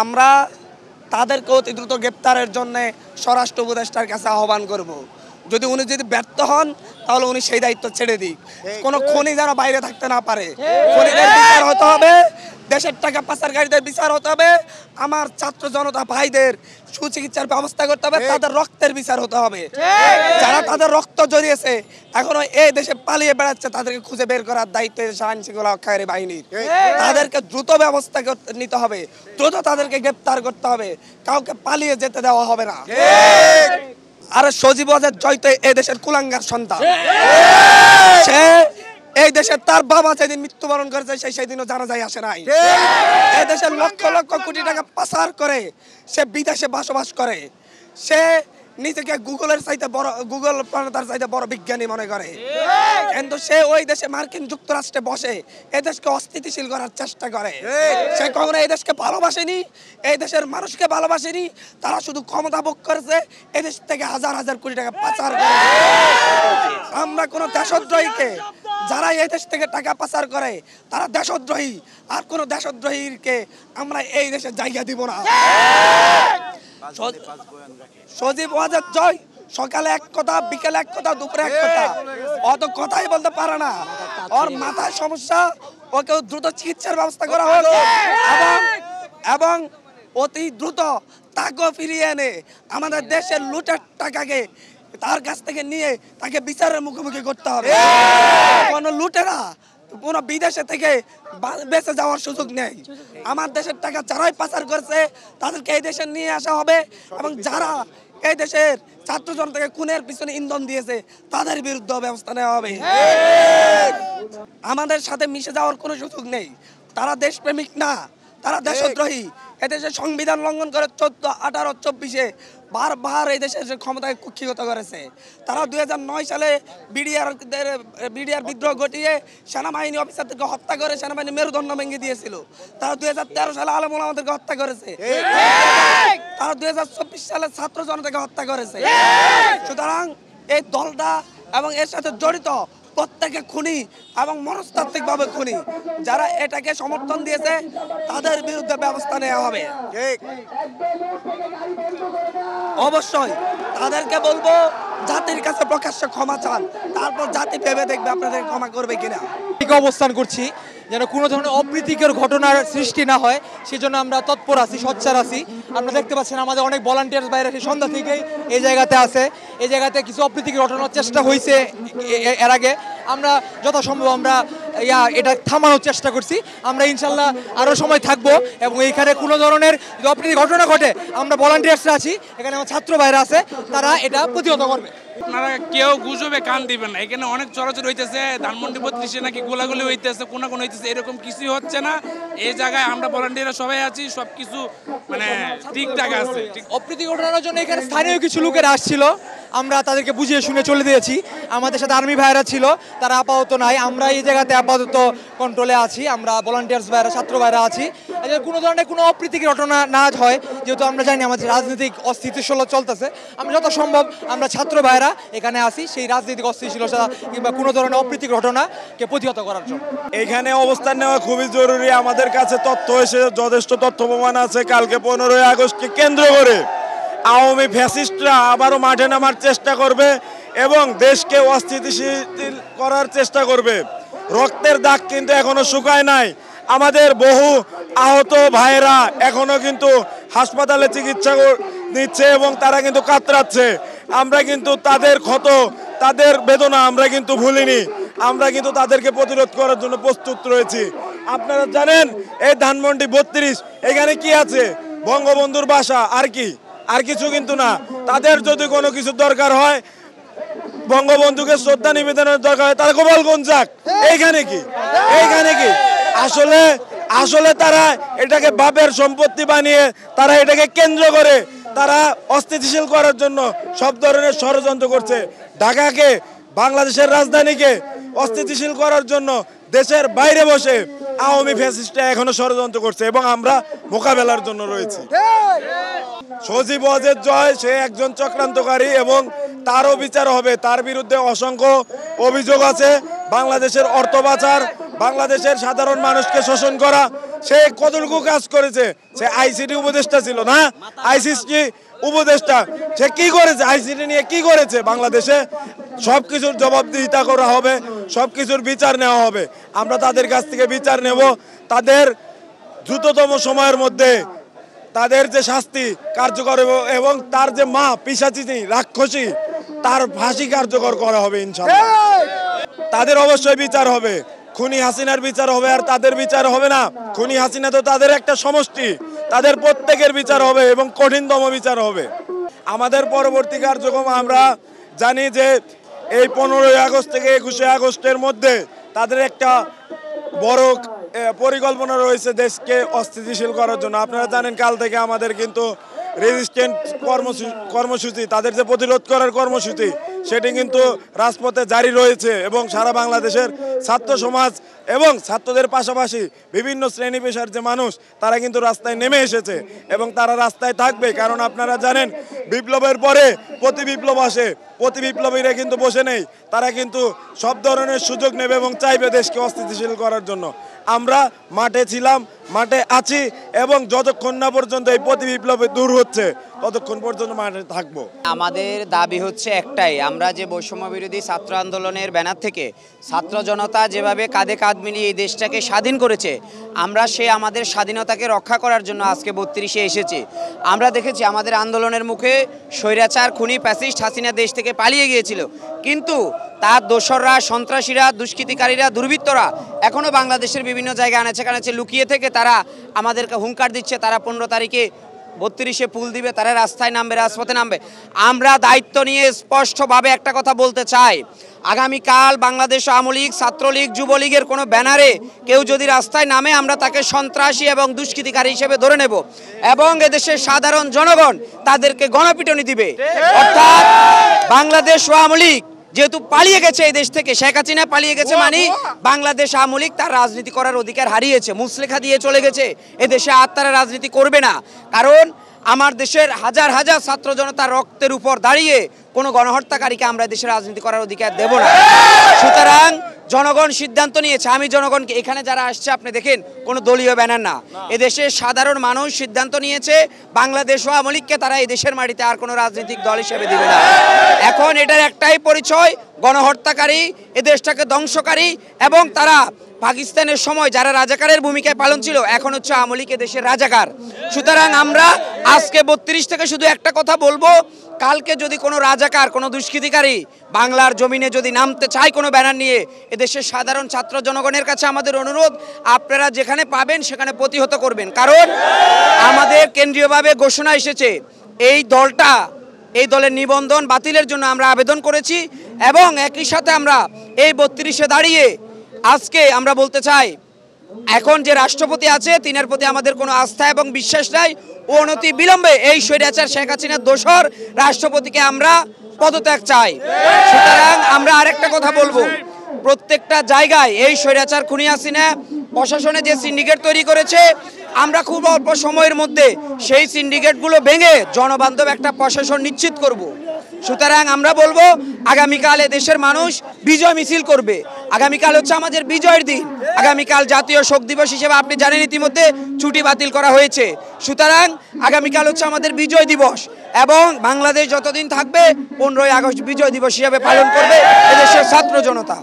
আমরা তাদেরকে অতি দ্রুত গ্রেপ্তারের জন্য স্বরাষ্ট্র উপদেষ্টার কাছে আহ্বান করব। যদি উনি ব্যর্থ হন তাহলে উনি সেই দায়িত্ব ছেড়ে দিক। কোনো খনি যেন বাইরে থাকতে না পারে। খনিদের বিচার হতে হবে, দেশের টাকা পাচারকারীদের বিচার হতে হবে, আমার ছাত্র জনতা ভাইদের সুচিকিৎসার ব্যবস্থা করতে হবে, তাদের রক্তের বিচার হতে হবে। যারা তাদের রক্ত জড়িয়েছে এখনো এই দেশে পালিয়ে বেড়াচ্ছে, তাদেরকে খুঁজে বের করার দায়িত্ব আইন শৃঙ্খলা রক্ষাকারী বাহিনীর। তাদেরকে দ্রুত ব্যবস্থা নিতে হবে, দ্রুত তাদেরকে গ্রেপ্তার করতে হবে, কাউকে পালিয়ে যেতে দেওয়া হবে না। আর সজীব ওয়াজেদ জয় তো এই দেশের কুলাঙ্গার সন্তান। সে এই দেশের তার বাবা যেদিন মৃত্যুবরণ করেছে সেই দিনও জানাজায় আসে নাই। এই দেশের লক্ষ লক্ষ কোটি টাকা পাচার করে সে বিদেশে বসবাস করে। সে নিজেকে গুগলের চাইতে বড়, গুগল প্রণেতার চাইতে বড় বিজ্ঞানী মনে করে, কিন্তু সে ওই দেশে মার্কিন যুক্তরাষ্ট্রে বসে এই দেশকে অস্থিতিশীল করার চেষ্টা করে। সে কখনো এই দেশকে ভালোবাসেনি, এই দেশের মানুষকে ভালোবাসেনি। তারা শুধু ক্ষমতা ভোগ করেছে, এই দেশ থেকে হাজার হাজার কোটি টাকা পাচার করে। আমরা কোনো দেশদ্রোহীকে, যারা এই দেশ থেকে টাকা পাচার করে তারা দেশদ্রোহী, আর কোন দেশদ্রোহীকে আমরা এই দেশে জায়গা দিব না। সজীব ওয়াজেদ জয় সকালে এক কথা, বিকেলে এক কথা, দুপুরে এক কথা, অত কথাই বলতে পারে না। ওর মাথায় সমস্যা, ওকে দ্রুত চিকিৎসার ব্যবস্থা করা হোক এবং অতি দ্রুত তাকে ফিরিয়ে এনে আমাদের দেশের লুটের টাকাকে তার কাছ থেকে নিয়ে তাকে বিচারের মুখোমুখি করতে হবে। কোন লুটেরা কোন বিদেশে থেকে বেঁচে যাওয়ার সুযোগ নেই। আমার দেশের টাকা যারাই পাচার করেছে তাদেরকে এই দেশে নিয়ে আসা হবে, এবং যারা এই দেশের ছাত্র জনতাকে খুনের পিছনে ইন্ধন দিয়েছে তাদের বিরুদ্ধে ব্যবস্থা নেওয়া হবে। আমাদের সাথে মিশে যাওয়ার কোনো সুযোগ নেই। তারা দেশপ্রেমিক না, তারা দেশদ্রোহী। এদেশের সংবিধান লঙ্ঘন করে 14, 18, 24-এ বারবার এই দেশের ক্ষমতাকে কুক্ষিগত করেছে। তারা 2009 সালে বিডিআর বিদ্রোহ ঘটিয়ে সেনাবাহিনী অফিসারদেরকে হত্যা করে সেনাবাহিনী মেরুদণ্ড ভেঙে দিয়েছিল। তারা 2013 সালে আলেম ওলামাদেরকে হত্যা করেছে। তারা 2024 সালে ছাত্র জনতাকে হত্যা করেছে। সুতরাং এই দলটা এবং এর সাথে জড়িত প্রত্যেকে খুনি এবং মনস্তাত্ত্বিকভাবে খুনি। যারা এটাকে সমর্থন দিয়েছে তাদের বিরুদ্ধে ব্যবস্থা নেওয়া হবে। অবশ্যই তাদেরকে বলবো জাতির কাছে প্রকাশ্যে ক্ষমা চান, তারপর জাতি ভেবে দেখবে আপনাদের ক্ষমা করবে কিনা। অবস্থান করছি যেন কোনো ধরনের অপ্রীতিকর ঘটনার সৃষ্টি না হয়, সেজন্য আমরা তৎপর আছি, সোচ্চার আছি। আপনারা দেখতে পাচ্ছেন আমাদের অনেক ভলান্টিয়ার্স বাইরে সন্ধ্যা থেকেই এই জায়গাতে আছে। এই জায়গাতে কিছু অপ্রীতিকর ঘটনার চেষ্টা হয়েছে এর আগে, আমরা যথাসম্ভব আমরা এটা থামানোর চেষ্টা করছি। আমরা ইনশাল্লাহ আরও সময় থাকবো, এবং এইখানে কোনো ধরনের অপ্রীতি ঘটনা ঘটে আমরা ভলান্টিয়ার্সরা আছি, এখানে আমার ছাত্র ভাইরা আছে, তারা এটা প্রতিহত করবে। আপনারা কেউ গুজবে কান দিবেন না। এখানে অনেক চলাচল হইতেছে, ধানমন্ডি 32-এ নাকি গোলাগুলি হইতেছে, কোন হইতেছে, এরকম কিছুই হচ্ছে না। এই জায়গায় আমরা ভলান্টিয়াররা সবাই আছি, সবকিছু মানে ঠিকঠাক আছে। অপ্রীতি ঘটনার জন্য এখানে স্থানীয় কিছু লোকেরা আসছিল, আমরা তাদেরকে বুঝিয়ে শুনে চলে দিয়েছি। আমাদের সাথে আর্মি ভাইরা ছিল, তারা আপাতত নাই। আমরা এই জায়গাতে আপাতত কন্ট্রোলে আছি, আমরা ভলান্টিয়ার্স ভাইরা, ছাত্র ভাইরা আছি। কোনো ধরনের কোনো অপ্রীতিকর ঘটনা না হয়, যেহেতু আমরা জানি আমাদের রাজনৈতিক অস্থিতিশীলতা চলতেছে, আমরা যথাসম্ভব আমরা ছাত্র ভাইরা এখানে আসি সেই রাজনৈতিক অস্থিতিশীলতা কিংবা কোনো ধরনের অপ্রীতিকর ঘটনাকে প্রতিহত করার জন্য। এখানে অবস্থান নেওয়া খুবই জরুরি। আমাদের কাছে তথ্য এসে যথেষ্ট তথ্য প্রমাণ আছে, কালকে 15ই আগস্টকে কেন্দ্র করে আওয়ামী ফ্যাসিস্টরা আবারও মাঠে নামার চেষ্টা করবে এবং দেশকে অস্থিতিশীল করার চেষ্টা করবে। রক্তের দাগ কিন্তু এখনো শুকায় নাই। আমাদের বহু আহত ভাইরা এখনো কিন্তু হাসপাতালে চিকিৎসা নিচ্ছে এবং তারা কিন্তু কাতরাচ্ছে। আমরা কিন্তু তাদের ক্ষত, তাদের বেদনা আমরা কিন্তু ভুলিনি। আমরা কিন্তু তাদেরকে প্রতিরোধ করার জন্য প্রস্তুত রয়েছি। আপনারা জানেন এই ধানমন্ডি 32 এখানে কি আছে? বঙ্গবন্ধুর বাসা, আর কিছু কিন্তু না। তাদের যদি কোনো কিছু দরকার হয়, বঙ্গবন্ধুকে শ্রদ্ধা নিবেদনের দরকার হয়, তারা গোপালগঞ্জ যাক। এইখানে কি আসলে তারা এটাকে বাপের সম্পত্তি বানিয়ে তারা এটাকে কেন্দ্র করে তারা অস্থিতিশীল করার জন্য সব ধরনের ষড়যন্ত্র করছে। ঢাকাকে, বাংলাদেশের রাজধানীকে অস্থিতিশীল করার জন্য দেশের বাইরে বসে আওয়ামী ফ্যাসিস্টরা এখনো ষড়যন্ত্র করছে এবং আমরা মোকাবেলার জন্য রয়েছি। সজীব ওয়াজেদ জয় সে একজন চক্রান্তকারী এবং তারও বিচার হবে। তার বিরুদ্ধে অসংখ্য অভিযোগ আছে। বাংলাদেশের অর্থ পাচার, বাংলাদেশের সাধারণ মানুষকে শোষণ করা। সে কতটুকু কাজ করেছে? সে আইসিটি উপদেষ্টা ছিল না, আইসিটি উপদেষ্টা। সে কি করেছে? আইসিটি নিয়ে কি করেছে? বাংলাদেশে সব কিছুর জবাবদিহিতা করা হবে, সব কিছুর বিচার নেওয়া হবে। আমরা তাদের কাছ থেকে বিচার নেব। তাদের দ্রুততম সময়ের মধ্যে তাদের যে শাস্তি কার্যকর এবং তার যে মা পিশাচিনী রাক্ষসী, তার ফাঁসি কার্যকর করা হবে ইনশাআল্লাহ। তাদের অবশ্যই বিচার হবে। খুনি হাসিনার বিচার হবে, আর তাদের বিচার হবে না। খুনি হাসিনা তো তাদের একটা সমষ্টি, তাদের প্রত্যেকের বিচার হবে এবং কঠিনতম বিচার হবে। আমাদের পরবর্তী কার্যক্রম আমরা জানি যে এই 15ই আগস্ট থেকে 21শে আগস্টের মধ্যে তাদের একটা বড় পরিকল্পনা রয়েছে দেশকে অস্থিতিশীল করার জন্য। আপনারা জানেন কাল থেকে আমাদের কিন্তু রেজিস্ট্যান্ট কর্মসূচি, তাদের যে প্রতিরোধ করার কর্মসূচি, সেটি কিন্তু রাজপথে জারি রয়েছে এবং সারা বাংলাদেশের ছাত্র সমাজ এবং ছাত্রদের পাশাপাশি বিভিন্ন শ্রেণী পেশার যে মানুষ, তারা কিন্তু রাস্তায় নেমে এসেছে এবং তারা রাস্তায় থাকবে। কারণ আপনারা জানেন বিপ্লবের পরে প্রতি বিপ্লব আসে, প্রতি বিপ্লবীরা কিন্তু বসে নেই, তারা কিন্তু সব ধরনের সুযোগ নেবে এবং চাইবে দেশকে অস্থিতিশীল করার জন্য। আমরা মাঠে ছিলাম, মাঠে আছি এবং যতক্ষণ না পর্যন্ত এই প্রতি বিপ্লব দূর হচ্ছে ততক্ষণ পর্যন্ত মাঠে থাকবো। আমাদের দাবি হচ্ছে একটাই, আমরা যে বৈষম্য বিরোধী ছাত্র আন্দোলনের ব্যানার থেকে ছাত্র জনতা যেভাবে কাঁধে কাঁধ মিলিয়ে এই দেশটাকে স্বাধীন করেছে, আমরা আমাদের স্বাধীনতাকে রক্ষা করার জন্য আজকে 32-এ এসেছি। আমরা দেখেছি আমাদের আন্দোলনের মুখে স্বৈরাচার খুনি ফ্যাসিস্ট হাসিনা দেশ থেকে পালিয়ে গিয়েছিল, কিন্তু তার দোসররা, সন্ত্রাসীরা, দুষ্কৃতিকারীরা, দুর্বৃত্তরা এখনও বাংলাদেশের বিভিন্ন জায়গায় আনাচে কানাচে লুকিয়ে থেকে তারা আমাদেরকে হুঙ্কার দিচ্ছে তারা 15 তারিখে 32-এ পুল দিবে, তারা রাস্তায় নামবে, রাজপথে নামবে। আমরা দায়িত্ব নিয়ে স্পষ্টভাবে একটা কথা বলতে চাই, আগামীকাল বাংলাদেশ আওয়ামী লীগ, ছাত্রলীগ, যুবলীগের কোনো ব্যানারে কেউ যদি রাস্তায় নামে, আমরা তাকে সন্ত্রাসী এবং দুষ্কৃতিকারী হিসেবে ধরে নেব এবং এদেশের সাধারণ জনগণ তাদেরকে গণপিটুনি দিবে। অর্থাৎ বাংলাদেশ আওয়ামী লীগ যেহেতু পালিয়ে গেছে এই দেশ থেকে, শেখ হাসিনা পালিয়ে গেছে, মানে বাংলাদেশ আওয়ামী লীগ তার রাজনীতি করার অধিকার হারিয়েছে, মুচলেখা দিয়ে চলে গেছে। এদেশে আর তারা রাজনীতি করবে না, কারণ আমার দেশের হাজার হাজার ছাত্র জনতার রক্তের উপর দাঁড়িয়ে কোনো গণহত্যাকারীকে আমরা দেশের রাজনীতি করার অধিকার দেব না। সুতরাং জনগণ সিদ্ধান্ত নিয়েছে। আমি জনগণকে, এখানে যারা আসছে আপনি দেখেন কোনো দলীয় ব্যানার না, এদেশের সাধারণ মানুষ সিদ্ধান্ত নিয়েছে বাংলাদেশ আওয়ামী লীগকে তারা এই দেশের মাটিতে আর কোনো রাজনৈতিক দল হিসেবে দিবে না। এখন এটার একটাই পরিচয়, গণহত্যাকারী, এ দেশটাকে ধ্বংসকারী, এবং তারা পাকিস্তানের সময় যারা রাজাকারের ভূমিকায় পালন ছিল, এখন হচ্ছে আওয়ামী লীগ দেশের রাজাকার। সুতরাং আমরা আজকে 32 থেকে শুধু একটা কথা বলবো, কালকে যদি কোনো রাজাকার, কোনো দুষ্কৃতিকারী বাংলার জমিনে যদি নামতে চায় কোনো ব্যানার নিয়ে, এদেশের সাধারণ ছাত্র জনগণের কাছে আমাদের অনুরোধ, আপনারা যেখানে পাবেন সেখানে প্রতিহত করবেন। কারণ আমাদের কেন্দ্রীয়ভাবে ঘোষণা এসেছে এই দলের নিবন্ধন বাতিলের জন্য আমরা আবেদন করেছি এবং একই সাথে আমরা এই 32-এ দাঁড়িয়ে আজকে আমরা বলতে চাই, এখন যে রাষ্ট্রপতি আছে তিনার প্রতি আমাদের কোনো আস্থা এবং বিশ্বাস নাই। অনতি বিলম্বে এই স্বৈরাচার শেখ হাসিনার দোসর রাষ্ট্রপতিকে আমরা পদত্যাগ চাই। সুতরাং আমরা আরেকটা কথা বলবো, প্রত্যেকটা জায়গায় এই স্বৈরাচার খুনি হাসিনা প্রশাসনে যে সিন্ডিকেট তৈরি করেছে, আমরা খুব অল্প সময়ের মধ্যে সেই সিন্ডিকেটগুলো ভেঙে জনবান্ধব একটা প্রশাসন নিশ্চিত করব। সুতরাং আমরা বলবো আগামীকাল দেশের মানুষ বিজয় মিছিল করবে। আগামীকাল হচ্ছে আমাদের বিজয়ের দিন। আগামীকাল জাতীয় শোক দিবস হিসেবে আপনি জানেন ইতিমধ্যে ছুটি বাতিল করা হয়েছে। সুতরাং আগামীকাল হচ্ছে আমাদের বিজয় দিবস এবং বাংলাদেশ যতদিন থাকবে 15ই আগস্ট বিজয় দিবস হিসেবে পালন করবে এদেশের ছাত্র জনতা।